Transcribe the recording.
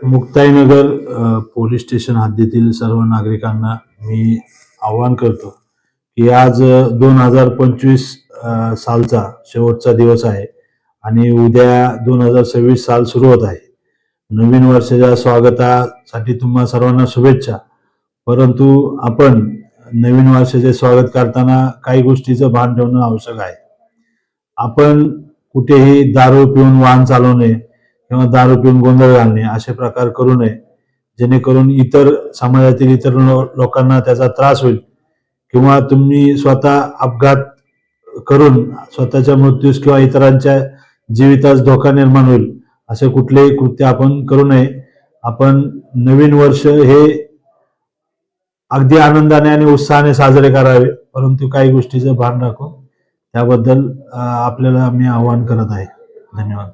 Muktainagar police station हद्दीतील सर्व नागरिकांना मी आवाहन करतो की आज 2025 सालचा शेवटचा दिवस आहे आणि उद्या 2026 साल सुरू होत आहे. नवीन वर्षाच्या स्वागतासाठी तुम्हा सर्वांना शुभेच्छा. परंतु आपण नवीन वर्षाचे स्वागत करताना काही गोष्टीचं भान ठेवणं आवश्यक आहे. आपण कुठेही दारू पिऊन वाहन चालवणे किंवा दारू पिऊन गोंधळ घालणे असे प्रकार करू नये, जेणेकरून इतर समाजातील इतर लोकांना त्याचा त्रास होईल किंवा तुम्ही स्वतः अपघात करून स्वतःच्या मृत्यूस किंवा इतरांच्या जीवितास धोका निर्माण होईल असे कुठलेही कृत्य आपण करू नये. आपण नवीन वर्ष हे अगदी आनंदाने आणि उत्साहाने साजरे करावे, परंतु काही गोष्टीचं भान राखून त्याबद्दल आपल्याला मी आवाहन करत आहे. धन्यवाद.